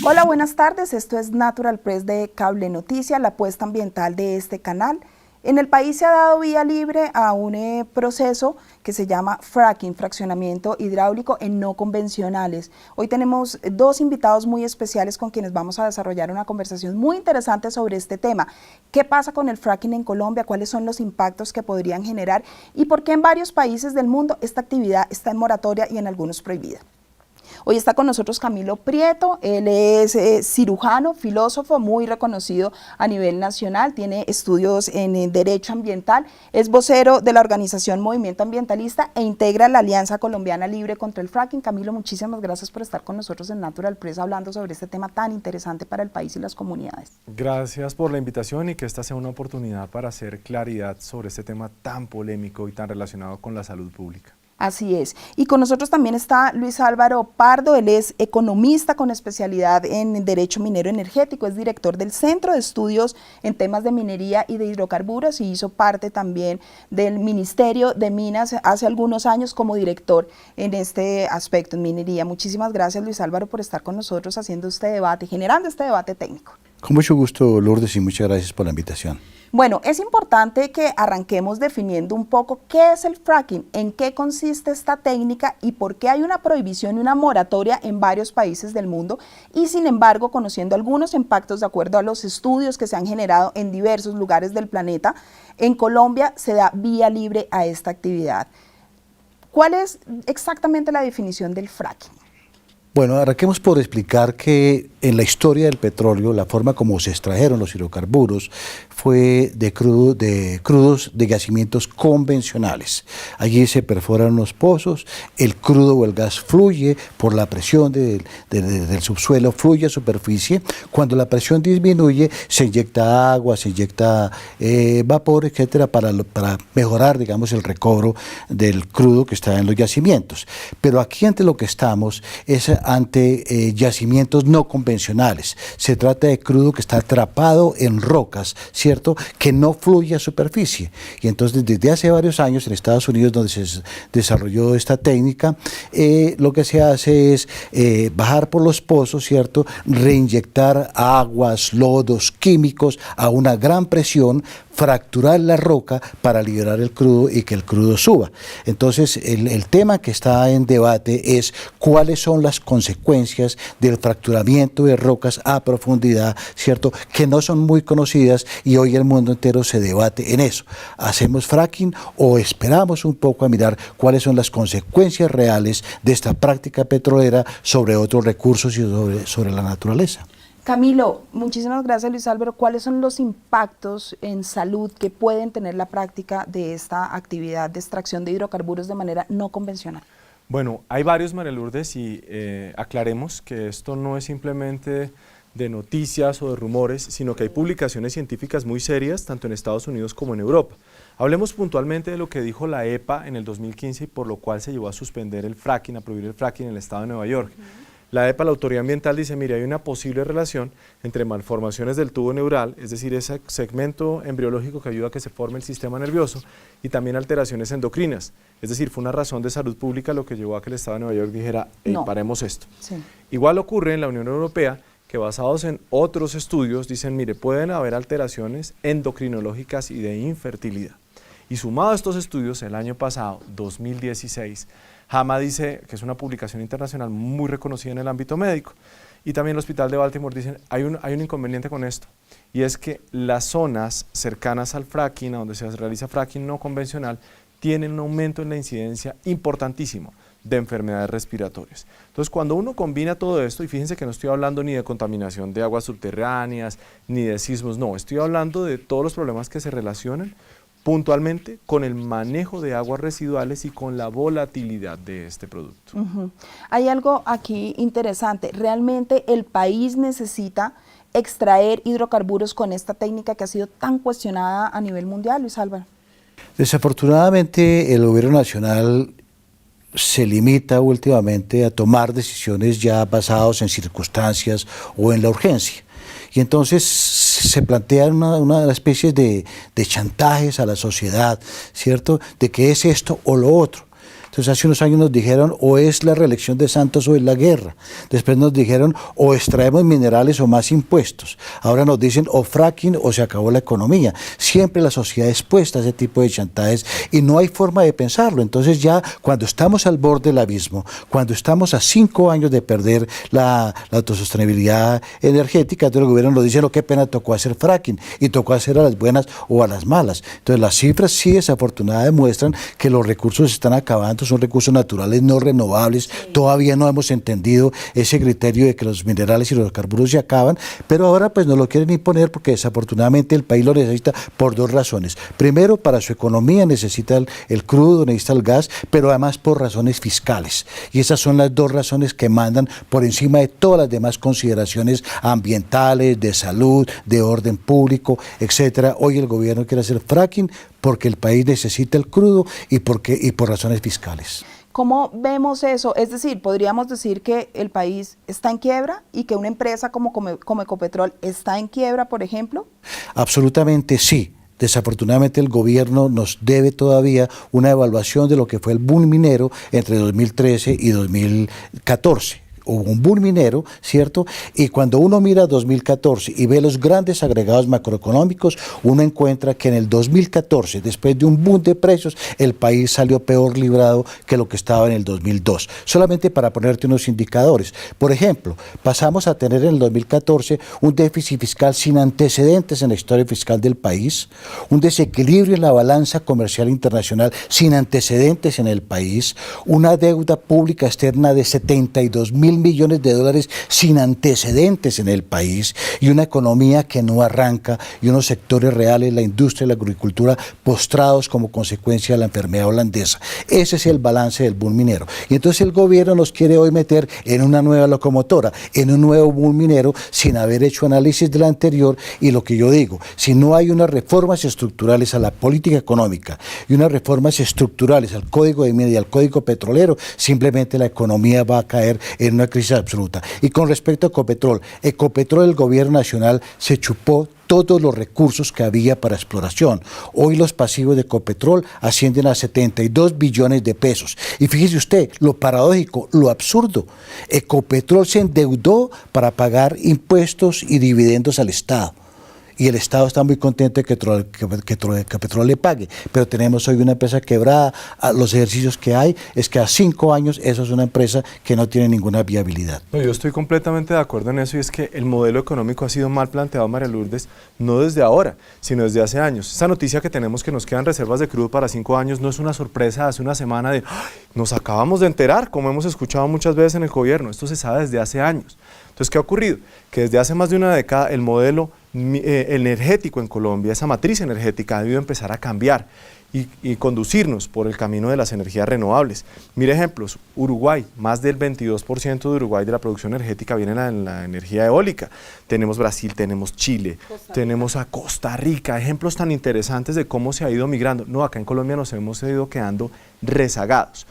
Hola, buenas tardes. Esto es Natural Press de Cable Noticias, la apuesta ambiental de este canal. En el país se ha dado vía libre a un proceso que se llama fracking, fraccionamiento hidráulico en no convencionales. Hoy tenemos dos invitados muy especiales con quienes vamos a desarrollar una conversación muy interesante sobre este tema. ¿Qué pasa con el fracking en Colombia? ¿Cuáles son los impactos que podrían generar? ¿Y por qué en varios países del mundo esta actividad está en moratoria y en algunos prohibida? Hoy está con nosotros Camilo Prieto, él es cirujano, filósofo muy reconocido a nivel nacional, tiene estudios en Derecho Ambiental, es vocero de la organización Movimiento Ambientalista e integra la Alianza Colombiana Libre contra el Fracking. Camilo, muchísimas gracias por estar con nosotros en Natural Press hablando sobre este tema tan interesante para el país y las comunidades. Gracias por la invitación y que esta sea una oportunidad para hacer claridad sobre este tema tan polémico y tan relacionado con la salud pública. Así es. Y con nosotros también está Luis Álvaro Pardo, él es economista con especialidad en Derecho Minero Energético, es director del Centro de Estudios en temas de minería y de hidrocarburos y hizo parte también del Ministerio de Minas hace algunos años como director en este aspecto, en minería. Muchísimas gracias, Luis Álvaro, por estar con nosotros haciendo este debate, generando este debate técnico. Con mucho gusto, Lourdes, y muchas gracias por la invitación. Bueno, es importante que arranquemos definiendo un poco qué es el fracking, en qué consiste esta técnica y por qué hay una prohibición y una moratoria en varios países del mundo y sin embargo, conociendo algunos impactos de acuerdo a los estudios que se han generado en diversos lugares del planeta, en Colombia se da vía libre a esta actividad. ¿Cuál es exactamente la definición del fracking? Bueno, arranquemos por explicar que en la historia del petróleo, la forma como se extrajeron los hidrocarburos fue de crudos de yacimientos convencionales. Allí se perforan los pozos, el crudo o el gas fluye por la presión del subsuelo, fluye a superficie. Cuando la presión disminuye, se inyecta agua, se inyecta vapor, etcétera, para mejorar, digamos, el recobro del crudo que está en los yacimientos. Pero aquí ante lo que estamos es ante yacimientos no convencionales. Se trata de crudo que está atrapado en rocas, ¿cierto?, que no fluye a superficie. Y entonces desde hace varios años en Estados Unidos, donde se desarrolló esta técnica, lo que se hace es bajar por los pozos, ¿cierto?, reinyectar aguas, lodos, químicos a una gran presión, fracturar la roca para liberar el crudo y que el crudo suba. Entonces el tema que está en debate es cuáles son las consecuencias del fracturamiento de rocas a profundidad, ¿cierto?, que no son muy conocidas y hoy el mundo entero se debate en eso. ¿Hacemos fracking o esperamos un poco a mirar cuáles son las consecuencias reales de esta práctica petrolera sobre otros recursos y sobre la naturaleza? Camilo, muchísimas gracias, Luis Álvaro. ¿Cuáles son los impactos en salud que pueden tener la práctica de esta actividad de extracción de hidrocarburos de manera no convencional? Bueno, hay varios, María Lourdes, y aclaremos que esto no es simplemente de noticias o de rumores, sino que hay publicaciones científicas muy serias, tanto en Estados Unidos como en Europa. Hablemos puntualmente de lo que dijo la EPA en el 2015 y por lo cual se llevó a suspender el fracking, a prohibir el fracking en el estado de Nueva York. La EPA, la Autoridad Ambiental, dice, mire, hay una posible relación entre malformaciones del tubo neural, es decir, ese segmento embriológico que ayuda a que se forme el sistema nervioso, y también alteraciones endocrinas. Es decir, fue una razón de salud pública lo que llevó a que el Estado de Nueva York dijera, no, paremos esto. Sí. Igual ocurre en la Unión Europea, que basados en otros estudios dicen, mire, pueden haber alteraciones endocrinológicas y de infertilidad. Y sumado a estos estudios, el año pasado, 2016, JAMA dice, que es una publicación internacional muy reconocida en el ámbito médico, y también el Hospital de Baltimore dicen, hay un inconveniente con esto, y es que las zonas cercanas al fracking, a donde se realiza fracking no convencional, tienen un aumento en la incidencia importantísimo de enfermedades respiratorias. Entonces, cuando uno combina todo esto, y fíjense que no estoy hablando ni de contaminación de aguas subterráneas, ni de sismos, no, estoy hablando de todos los problemas que se relacionan puntualmente con el manejo de aguas residuales y con la volatilidad de este producto. Hay algo aquí interesante, realmente el país necesita extraer hidrocarburos con esta técnica que ha sido tan cuestionada a nivel mundial, Luis Álvaro. Desafortunadamente el gobierno nacional se limita últimamente a tomar decisiones ya basadas en circunstancias o en la urgencia. Y entonces se plantean una especie de chantajes a la sociedad, ¿cierto?, de que es esto o lo otro. Entonces Entonces hace unos años nos dijeron o es la reelección de Santos o es la guerra. Después nos dijeron o extraemos minerales o más impuestos. Ahora nos dicen o fracking o se acabó la economía. Siempre la sociedad es expuesta a ese tipo de chantajes y no hay forma de pensarlo. Entonces ya cuando estamos al borde del abismo, cuando estamos a 5 años de perder la autosostenibilidad energética, entonces el gobierno nos dice, qué pena, tocó hacer fracking y tocó hacer a las buenas o a las malas. Entonces las cifras sí desafortunadamente demuestran que los recursos se están acabando, son recursos naturales no renovables, todavía no hemos entendido ese criterio de que los minerales y los hidrocarburos se acaban, pero ahora pues no lo quieren imponer porque desafortunadamente el país lo necesita por 2 razones. Primero, para su economía necesita el crudo, necesita el gas, pero además por razones fiscales. Y esas son las 2 razones que mandan por encima de todas las demás consideraciones ambientales, de salud, de orden público, etcétera. Hoy el gobierno quiere hacer fracking porque el país necesita el crudo y por razones fiscales. ¿Cómo vemos eso? Es decir, podríamos decir que el país está en quiebra y que una empresa como Ecopetrol está en quiebra, por ejemplo. Absolutamente sí. Desafortunadamente el gobierno nos debe todavía una evaluación de lo que fue el boom minero entre 2013 y 2014. Hubo un boom minero, ¿cierto? Y cuando uno mira 2014 y ve los grandes agregados macroeconómicos, uno encuentra que en el 2014, después de un boom de precios, el país salió peor librado que lo que estaba en el 2002. Solamente para ponerte unos indicadores. Por ejemplo, pasamos a tener en el 2014 un déficit fiscal sin antecedentes en la historia fiscal del país, un desequilibrio en la balanza comercial internacional sin antecedentes en el país, una deuda pública externa de 72.000 millones de dólares sin antecedentes en el país y una economía que no arranca y unos sectores reales, la industria y la agricultura postrados como consecuencia de la enfermedad holandesa. Ese es el balance del boom minero. Y entonces el gobierno nos quiere hoy meter en una nueva locomotora, en un nuevo boom minero sin haber hecho análisis del anterior y lo que yo digo, si no hay unas reformas estructurales a la política económica y unas reformas estructurales al código de minería y al código petrolero, simplemente la economía va a caer en una crisis absoluta. Y con respecto a Ecopetrol, el gobierno nacional se chupó todos los recursos que había para exploración. Hoy los pasivos de Ecopetrol ascienden a 72 billones de pesos. Y fíjese usted, lo paradójico, lo absurdo. Ecopetrol se endeudó para pagar impuestos y dividendos al Estado. Y el Estado está muy contento de que Ecopetrol le pague, pero tenemos hoy una empresa quebrada. Los ejercicios que hay es que a 5 años eso es una empresa que no tiene ninguna viabilidad. No, yo estoy completamente de acuerdo en eso y es que el modelo económico ha sido mal planteado, María Lourdes, no desde ahora, sino desde hace años. Esa noticia que tenemos que nos quedan reservas de crudo para 5 años no es una sorpresa hace una semana de nos acabamos de enterar, como hemos escuchado muchas veces en el gobierno. Esto se sabe desde hace años. Entonces, ¿qué ha ocurrido? Que desde hace más de una década el modelo energético en Colombia, esa matriz energética ha debido empezar a cambiar y conducirnos por el camino de las energías renovables. Mire ejemplos, Uruguay, más del 22% de Uruguay de la producción energética viene en la energía eólica. Tenemos Brasil, tenemos Chile, tenemos a Costa Rica, ejemplos tan interesantes de cómo se ha ido migrando. No, acá en Colombia nos hemos ido quedando rezagados.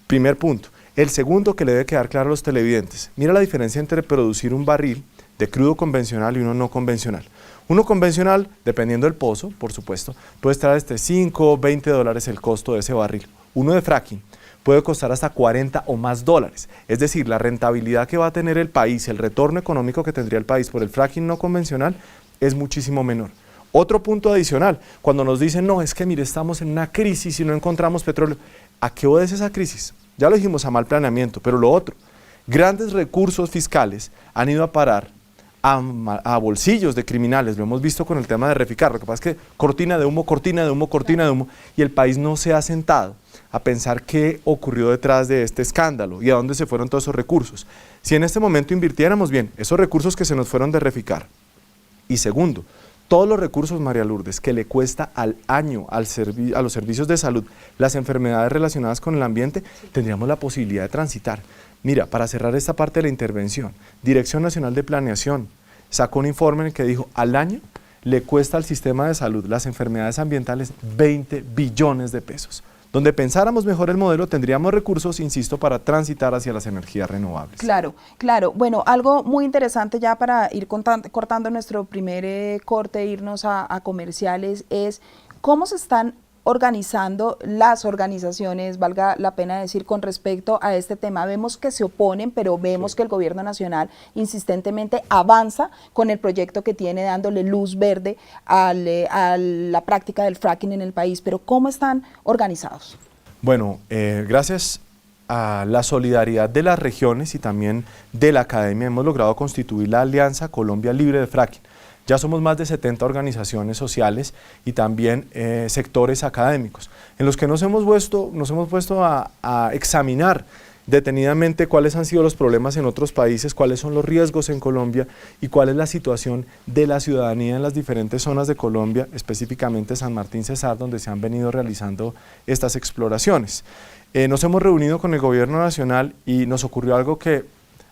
Primer punto. El segundo que le debe quedar claro a los televidentes, mira la diferencia entre producir un barril de crudo convencional y uno no convencional. Uno convencional, dependiendo del pozo, por supuesto, puede estar desde 5 o 20 dólares el costo de ese barril. Uno de fracking puede costar hasta 40 o más dólares. Es decir, la rentabilidad que va a tener el país, el retorno económico que tendría el país por el fracking no convencional es muchísimo menor. Otro punto adicional, cuando nos dicen, no, es que mire, estamos en una crisis y no encontramos petróleo. ¿A qué obedece esa crisis? Ya lo dijimos, a mal planeamiento, pero lo otro, grandes recursos fiscales han ido a parar a bolsillos de criminales, lo hemos visto con el tema de Reficar. Lo que pasa es que cortina de humo, cortina de humo, cortina de humo, y el país no se ha sentado a pensar qué ocurrió detrás de este escándalo y a dónde se fueron todos esos recursos. Si en este momento invirtiéramos bien esos recursos que se nos fueron de Reficar, y segundo, todos los recursos, María Lourdes, que le cuesta al año a los servicios de salud las enfermedades relacionadas con el ambiente, tendríamos la posibilidad de transitar. Mira, para cerrar esta parte de la intervención, Dirección Nacional de Planeación sacó un informe en el que dijo, al año le cuesta al sistema de salud las enfermedades ambientales 20 billones de pesos. Donde pensáramos mejor el modelo, tendríamos recursos, insisto, para transitar hacia las energías renovables. Claro, claro. Bueno, algo muy interesante ya para ir cortando nuestro primer corte, irnos a comerciales, es cómo se están organizando las organizaciones, valga la pena decir, con respecto a este tema? Vemos que se oponen, pero vemos que el gobierno nacional insistentemente avanza con el proyecto que tiene, dándole luz verde a la práctica del fracking en el país. Pero ¿cómo están organizados? Bueno, gracias a la solidaridad de las regiones y también de la academia hemos logrado constituir la Alianza Colombia Libre de Fracking. Ya somos más de 70 organizaciones sociales y también sectores académicos, en los que nos hemos puesto a examinar detenidamente cuáles han sido los problemas en otros países, cuáles son los riesgos en Colombia y cuál es la situación de la ciudadanía en las diferentes zonas de Colombia, específicamente San Martín Cesar, donde se han venido realizando estas exploraciones. Nos hemos reunido con el gobierno nacional y nos ocurrió algo que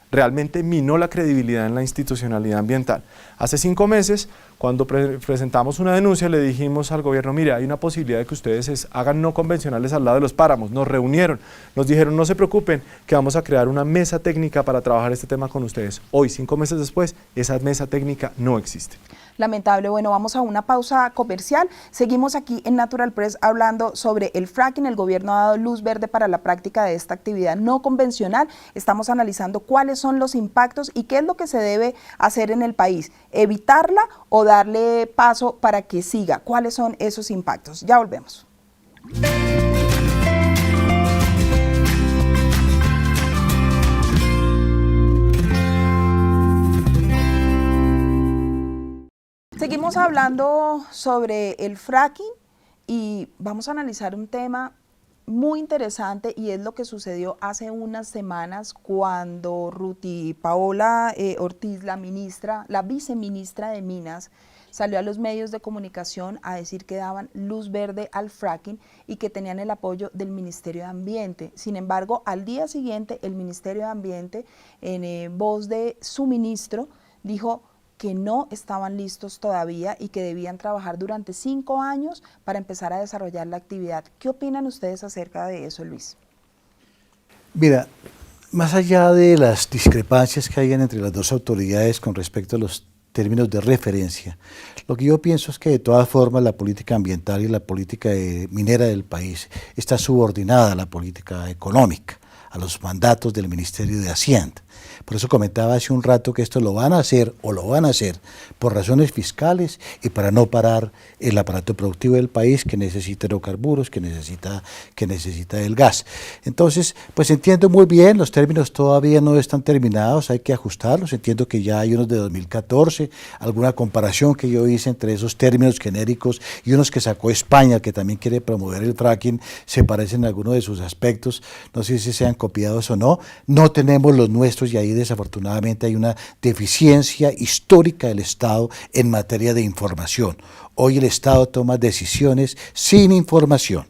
realmente minó la credibilidad en la institucionalidad ambiental. Hace 5 meses, cuando presentamos una denuncia, le dijimos al gobierno, mire, hay una posibilidad de que ustedes hagan no convencionales al lado de los páramos. Nos reunieron, nos dijeron, no se preocupen, que vamos a crear una mesa técnica para trabajar este tema con ustedes. Hoy, 5 meses después, esa mesa técnica no existe. Lamentable. Bueno, vamos a una pausa comercial. Seguimos aquí en Natural Press hablando sobre el fracking. El gobierno ha dado luz verde para la práctica de esta actividad no convencional. Estamos analizando cuáles son los impactos y qué es lo que se debe hacer en el país. ¿Evitarla o darle paso para que siga? ¿Cuáles son esos impactos? Ya volvemos. Seguimos hablando sobre el fracking y vamos a analizar un tema muy interesante y es lo que sucedió hace unas semanas cuando Ruti Paola Ortiz, la viceministra de Minas, salió a los medios de comunicación a decir que daban luz verde al fracking y que tenían el apoyo del Ministerio de Ambiente. Sin embargo, al día siguiente el Ministerio de Ambiente, en voz de su ministro, dijo que no estaban listos todavía y que debían trabajar durante 5 años para empezar a desarrollar la actividad. ¿Qué opinan ustedes acerca de eso, Luis? Mira, más allá de las discrepancias que hay entre las dos autoridades con respecto a los términos de referencia, lo que yo pienso es que de todas formas la política ambiental y la política minera del país está subordinada a la política económica, a los mandatos del Ministerio de Hacienda. Por eso comentaba hace un rato que esto lo van a hacer por razones fiscales y para no parar el aparato productivo del país que necesita hidrocarburos, que necesita el gas. Entonces, pues entiendo muy bien, los términos todavía no están terminados, hay que ajustarlos, entiendo que ya hay unos de 2014, alguna comparación que yo hice entre esos términos genéricos y unos que sacó España, que también quiere promover el fracking, se parecen en algunos de sus aspectos, no sé si sean copiados o no, no tenemos los nuestros y ahí desafortunadamente hay una deficiencia histórica del Estado en materia de información. Hoy el Estado toma decisiones sin información.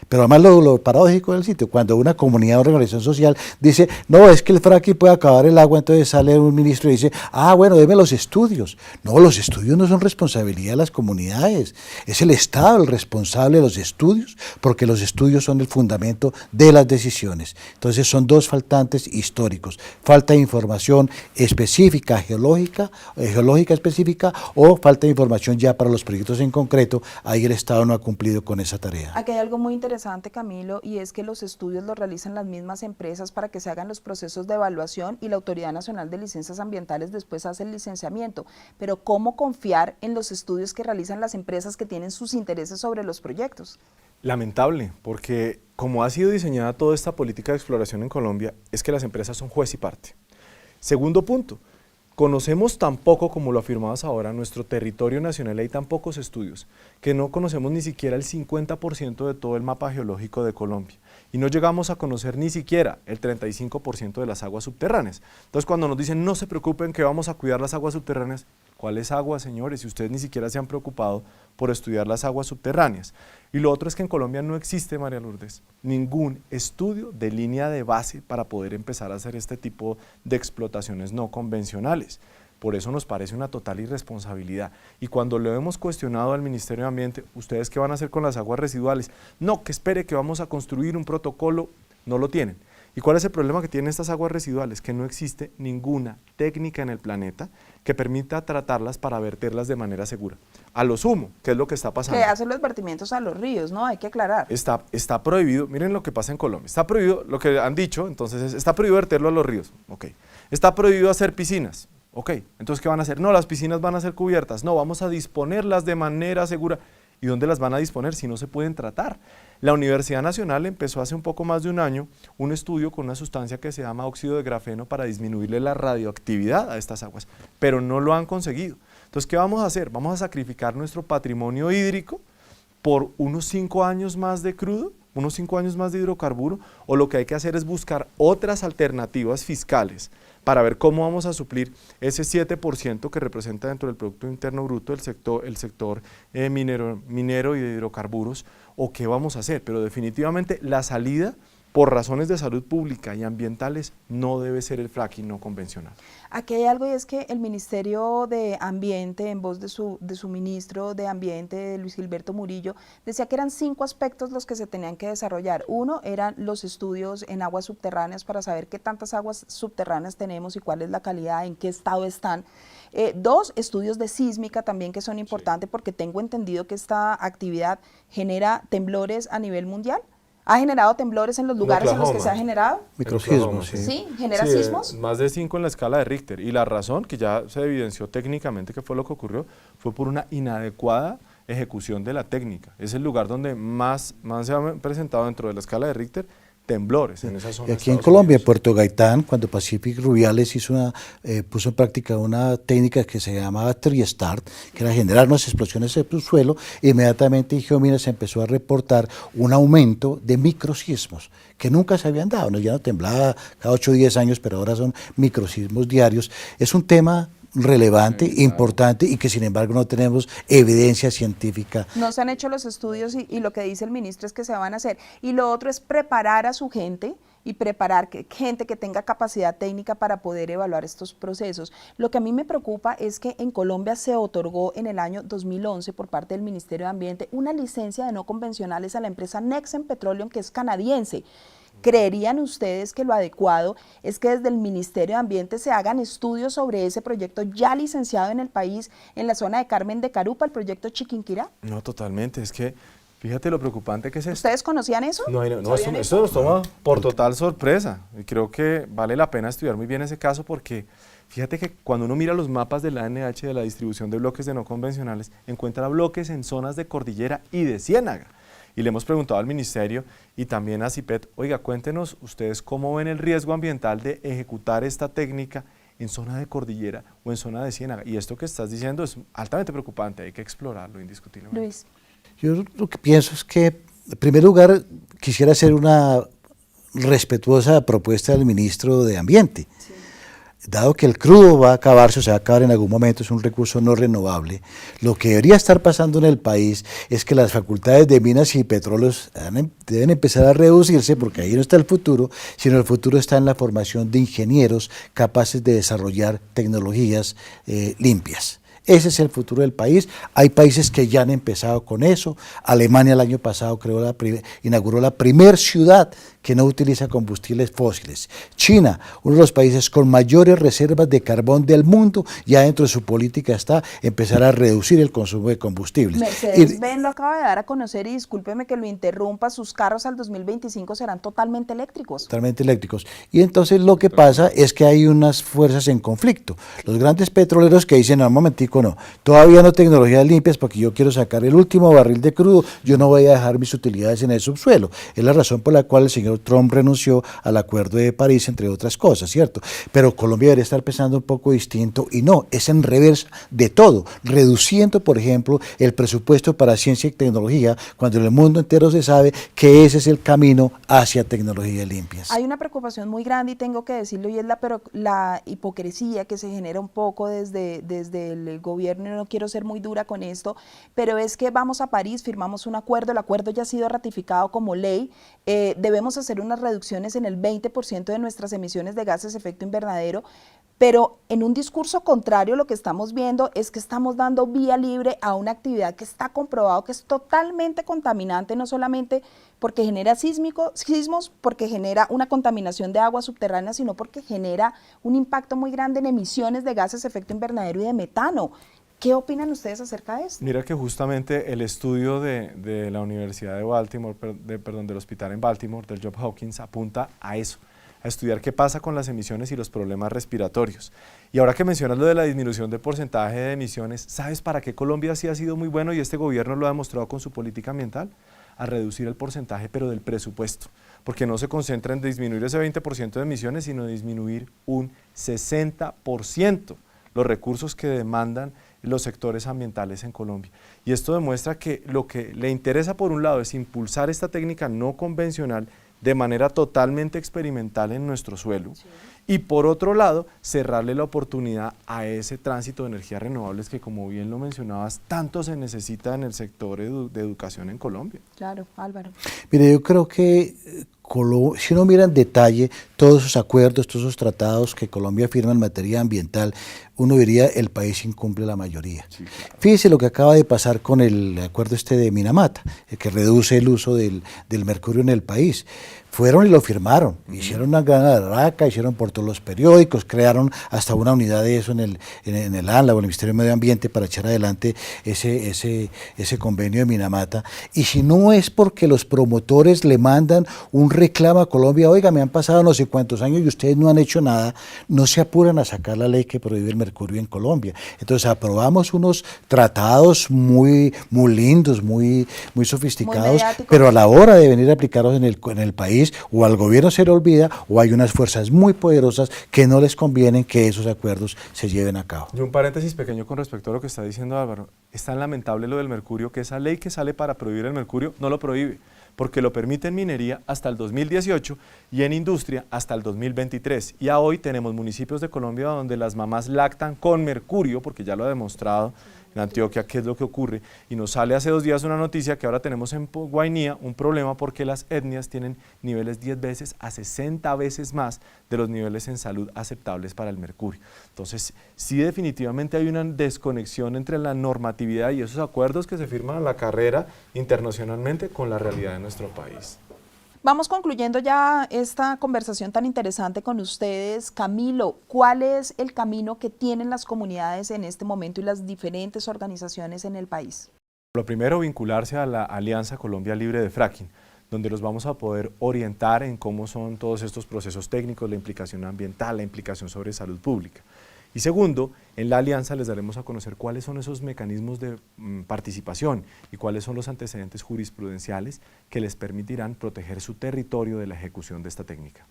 Pero además lo paradójico del sitio, cuando una comunidad o organización social dice, no, es que el fracking puede acabar el agua, entonces sale un ministro y dice, bueno, deme los estudios. No, los estudios no son responsabilidad de las comunidades, es el Estado el responsable de los estudios, porque los estudios son el fundamento de las decisiones. Entonces son dos faltantes históricos, falta de información específica, geológica específica, o falta de información ya para los proyectos en concreto, ahí el Estado no ha cumplido con esa tarea. Aquí hay algo muy interesante, Camilo, y es que los estudios los realizan las mismas empresas para que se hagan los procesos de evaluación y la Autoridad Nacional de Licencias Ambientales después hace el licenciamiento. Pero ¿cómo confiar en los estudios que realizan las empresas que tienen sus intereses sobre los proyectos? Lamentable, porque como ha sido diseñada toda esta política de exploración en Colombia, es que las empresas son juez y parte. Segundo punto, conocemos tan poco, como lo afirmabas ahora, nuestro territorio nacional, hay tan pocos estudios, que no conocemos ni siquiera el 50% de todo el mapa geológico de Colombia. Y no llegamos a conocer ni siquiera el 35% de las aguas subterráneas. Entonces cuando nos dicen, no se preocupen que vamos a cuidar las aguas subterráneas, ¿cuáles aguas, señores? Si ustedes ni siquiera se han preocupado por estudiar las aguas subterráneas. Y lo otro es que en Colombia no existe, María Lourdes, ningún estudio de línea de base para poder empezar a hacer este tipo de explotaciones no convencionales. Por eso nos parece una total irresponsabilidad. Y cuando lo hemos cuestionado al Ministerio de Ambiente, ¿ustedes qué van a hacer con las aguas residuales? No, que espere que vamos a construir un protocolo, no lo tienen. ¿Y cuál es el problema que tienen estas aguas residuales? Que no existe ninguna técnica en el planeta que permita tratarlas para verterlas de manera segura. a lo sumo, ¿qué es lo que está pasando? Que hacen los vertimientos a los ríos, ¿no? Hay que aclarar. Está prohibido, miren lo que pasa en Colombia, está prohibido, lo que han dicho, entonces está prohibido verterlo a los ríos, ok. Está prohibido hacer piscinas, ok. Entonces, ¿qué van a hacer? No, las piscinas van a ser cubiertas, no, vamos a disponerlas de manera segura. ¿Y dónde las van a disponer si no se pueden tratar? La Universidad Nacional empezó hace un poco más de un año un estudio con una sustancia que se llama óxido de grafeno para disminuirle la radioactividad a estas aguas, pero no lo han conseguido. Entonces, ¿qué vamos a hacer? Vamos a sacrificar nuestro patrimonio hídrico por unos 5 años más de crudo, unos 5 años más de hidrocarburo, o lo que hay que hacer es buscar otras alternativas fiscales para ver cómo vamos a suplir ese 7% que representa dentro del Producto Interno Bruto el sector minero y de hidrocarburos, o qué vamos a hacer. Pero definitivamente la salida, por razones de salud pública y ambientales, no debe ser el fracking no convencional. Aquí hay algo, y es que el Ministerio de Ambiente, en voz de su ministro de Ambiente, Luis Gilberto Murillo, decía que eran 5 aspectos los que se tenían que desarrollar. Uno, eran los estudios en aguas subterráneas para saber qué tantas aguas subterráneas tenemos y cuál es la calidad, en qué estado están. 2, estudios de sísmica también, que son importantes, porque tengo entendido que esta actividad genera temblores a nivel mundial. ¿Ha generado temblores en los lugares en los que se ha generado? Microsismos, sí. ¿Sí? ¿Genera sismos? Más de 5 en la escala de Richter. Y la razón, que ya se evidenció técnicamente que fue lo que ocurrió, fue por una inadecuada ejecución de la técnica. Es el lugar donde más se ha presentado dentro de la escala de Richter temblores en esa zona. Y aquí en Colombia, en Puerto Gaitán, cuando Pacific Rubiales puso en práctica una técnica que se llamaba Tri-Start, que era generar unas explosiones en el suelo, inmediatamente en Geomina se empezó a reportar un aumento de microsismos que nunca se habían dado. Ya no temblaba cada 8 o 10 años, pero ahora son microsismos diarios. Es un tema relevante, importante, y que sin embargo no tenemos evidencia científica. No se han hecho los estudios y lo que dice el ministro es que se van a hacer. Y lo otro es preparar a su gente y preparar gente que tenga capacidad técnica para poder evaluar estos procesos. Lo que a mí me preocupa es que en Colombia se otorgó en el año 2011 por parte del Ministerio de Ambiente una licencia de no convencionales a la empresa Nexen Petroleum, que es canadiense. ¿Creerían ustedes que lo adecuado es que desde el Ministerio de Ambiente se hagan estudios sobre ese proyecto ya licenciado en el país, en la zona de Carmen de Carupa, el proyecto Chiquinquirá? No, totalmente, es que fíjate lo preocupante que es esto. ¿Ustedes conocían eso? No, esto nos toma por total sorpresa, y creo que vale la pena estudiar muy bien ese caso, porque fíjate que cuando uno mira los mapas de la ANH de la distribución de bloques de no convencionales, encuentra bloques en zonas de cordillera y de ciénaga. Y le hemos preguntado al ministerio y también a CIPET, oiga, cuéntenos ustedes cómo ven el riesgo ambiental de ejecutar esta técnica en zona de cordillera o en zona de ciénaga. Y esto que estás diciendo es altamente preocupante, hay que explorarlo indiscutiblemente. Luis. Yo lo que pienso es que, en primer lugar, quisiera hacer una respetuosa propuesta del ministro de Ambiente. Sí. Dado que el crudo va a acabarse, o se va a acabar en algún momento, es un recurso no renovable, lo que debería estar pasando en el país es que las facultades de minas y petróleos deben empezar a reducirse, porque ahí no está el futuro, sino el futuro está en la formación de ingenieros capaces de desarrollar tecnologías limpias. Ese es el futuro del país. Hay países que ya han empezado con eso. Alemania el año pasado inauguró la primera ciudad que no utiliza combustibles fósiles. China, uno de los países con mayores reservas de carbón del mundo, ya dentro de su política está empezar a reducir el consumo de combustibles. Mercedes-Benz lo acaba de dar a conocer, y discúlpeme que lo interrumpa, sus carros al 2025 serán totalmente eléctricos. Totalmente eléctricos. Y entonces lo que pasa es que hay unas fuerzas en conflicto. Los grandes petroleros que dicen, no, un momentico, no, todavía no tecnologías limpias porque yo quiero sacar el último barril de crudo, yo no voy a dejar mis utilidades en el subsuelo. Es la razón por la cual el señor Trump renunció al Acuerdo de París, entre otras cosas, ¿cierto? Pero Colombia debería estar pensando un poco distinto, y no, es en reversa de todo, reduciendo, por ejemplo, el presupuesto para ciencia y tecnología, cuando en el mundo entero se sabe que ese es el camino hacia tecnologías limpias. Hay una preocupación muy grande, y tengo que decirlo, y es la hipocresía que se genera un poco desde el gobierno, y no quiero ser muy dura con esto, pero es que vamos a París, firmamos un acuerdo, el acuerdo ya ha sido ratificado como ley, debemos hacer unas reducciones en el 20% de nuestras emisiones de gases de efecto invernadero, pero en un discurso contrario lo que estamos viendo es que estamos dando vía libre a una actividad que está comprobado que es totalmente contaminante, no solamente porque genera sismos, porque genera una contaminación de agua subterránea, sino porque genera un impacto muy grande en emisiones de gases de efecto invernadero y de metano. ¿Qué opinan ustedes acerca de esto? Mira que justamente el estudio de la Universidad de Baltimore, del hospital en Baltimore, del Johns Hopkins, apunta a eso, a estudiar qué pasa con las emisiones y los problemas respiratorios. Y ahora que mencionas lo de la disminución del porcentaje de emisiones, ¿sabes para qué Colombia sí ha sido muy bueno y este gobierno lo ha demostrado con su política ambiental? A reducir el porcentaje, pero del presupuesto, porque no se concentra en disminuir ese 20% de emisiones, sino disminuir un 60% los recursos que demandan los sectores ambientales en Colombia. Y esto demuestra que lo que le interesa por un lado es impulsar esta técnica no convencional de manera totalmente experimental en nuestro suelo, sí, y por otro lado cerrarle la oportunidad a ese tránsito de energías renovables que, como bien lo mencionabas, tanto se necesita en el sector de educación en Colombia. Claro, Álvaro. Mire, yo creo que si uno mira en detalle todos esos acuerdos, todos esos tratados que Colombia firma en materia ambiental, uno diría el país incumple la mayoría. Sí, claro. Fíjese lo que acaba de pasar con el acuerdo de Minamata, el que reduce el uso del mercurio en el país. Fueron y lo firmaron, hicieron una gran arraca, hicieron por todos los periódicos, crearon hasta una unidad de eso en el ANLA o en el Ministerio de Medio Ambiente para echar adelante ese convenio de Minamata. Y si no es porque los promotores le mandan un reclamo a Colombia, oiga, me han pasado no sé cuántos años y ustedes no han hecho nada, no se apuran a sacar la ley que prohíbe el mercurio en Colombia. Entonces aprobamos unos tratados muy lindos, muy sofisticados, muy pero a la hora de venir a aplicarlos en el país, o al gobierno se le olvida, o hay unas fuerzas muy poderosas que no les conviene que esos acuerdos se lleven a cabo. Y un paréntesis pequeño con respecto a lo que está diciendo Álvaro. Es tan lamentable lo del mercurio que esa ley que sale para prohibir el mercurio no lo prohíbe, porque lo permite en minería hasta el 2018 y en industria hasta el 2023. Y a hoy tenemos municipios de Colombia donde las mamás lactan con mercurio, porque ya lo ha demostrado en Antioquia qué es lo que ocurre, y nos sale hace 2 días una noticia que ahora tenemos en Guainía un problema porque las etnias tienen niveles 10 veces a 60 veces más de los niveles en salud aceptables para el mercurio. Entonces, sí, definitivamente hay una desconexión entre la normatividad y esos acuerdos que se firman a la carrera internacionalmente con la realidad de nuestro país. Vamos concluyendo ya esta conversación tan interesante con ustedes. Camilo, ¿cuál es el camino que tienen las comunidades en este momento y las diferentes organizaciones en el país? Lo primero, vincularse a la Alianza Colombia Libre de Fracking, donde los vamos a poder orientar en cómo son todos estos procesos técnicos, la implicación ambiental, la implicación sobre salud pública. Y segundo, en la alianza les daremos a conocer cuáles son esos mecanismos de participación y cuáles son los antecedentes jurisprudenciales que les permitirán proteger su territorio de la ejecución de esta técnica.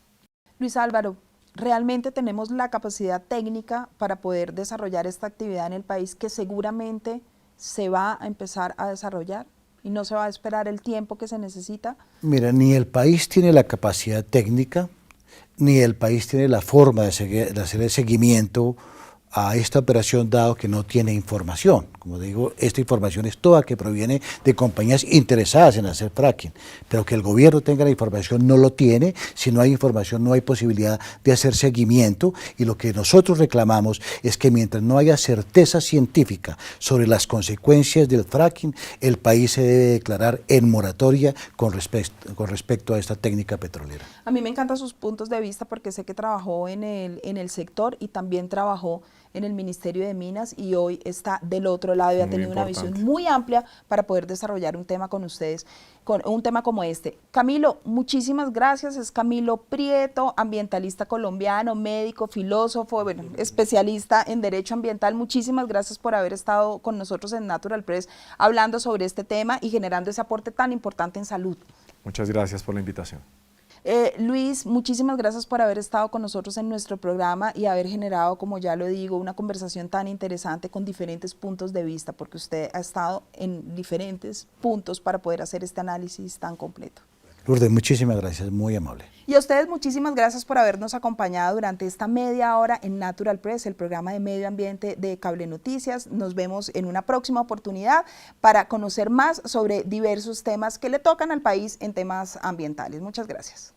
Luis Álvaro, ¿realmente tenemos la capacidad técnica para poder desarrollar esta actividad en el país que seguramente se va a empezar a desarrollar y no se va a esperar el tiempo que se necesita? Mira, ni el país tiene la capacidad técnica, ni el país tiene la forma de hacer el seguimiento a esta operación, dado que no tiene información. Como digo, esta información es toda que proviene de compañías interesadas en hacer fracking, pero que el gobierno tenga la información no lo tiene. Si no hay información no hay posibilidad de hacer seguimiento, y lo que nosotros reclamamos es que mientras no haya certeza científica sobre las consecuencias del fracking, el país se debe declarar en moratoria con respecto a esta técnica petrolera. A mí me encantan sus puntos de vista porque sé que trabajó en el sector y también trabajó en el Ministerio de Minas y hoy está del otro lado y ha tenido una visión muy amplia para poder desarrollar un tema con ustedes, con un tema como este. Camilo, muchísimas gracias. Es Camilo Prieto, ambientalista colombiano, médico, filósofo, bueno, especialista en derecho ambiental. Muchísimas gracias por haber estado con nosotros en Natural Press hablando sobre este tema y generando ese aporte tan importante en salud. Muchas gracias por la invitación. Luis, muchísimas gracias por haber estado con nosotros en nuestro programa y haber generado, como ya lo digo, una conversación tan interesante con diferentes puntos de vista, porque usted ha estado en diferentes puntos para poder hacer este análisis tan completo. Lourdes, muchísimas gracias, muy amable. Y a ustedes muchísimas gracias por habernos acompañado durante esta media hora en Natural Press, el programa de medio ambiente de Cable Noticias. Nos vemos en una próxima oportunidad para conocer más sobre diversos temas que le tocan al país en temas ambientales. Muchas gracias.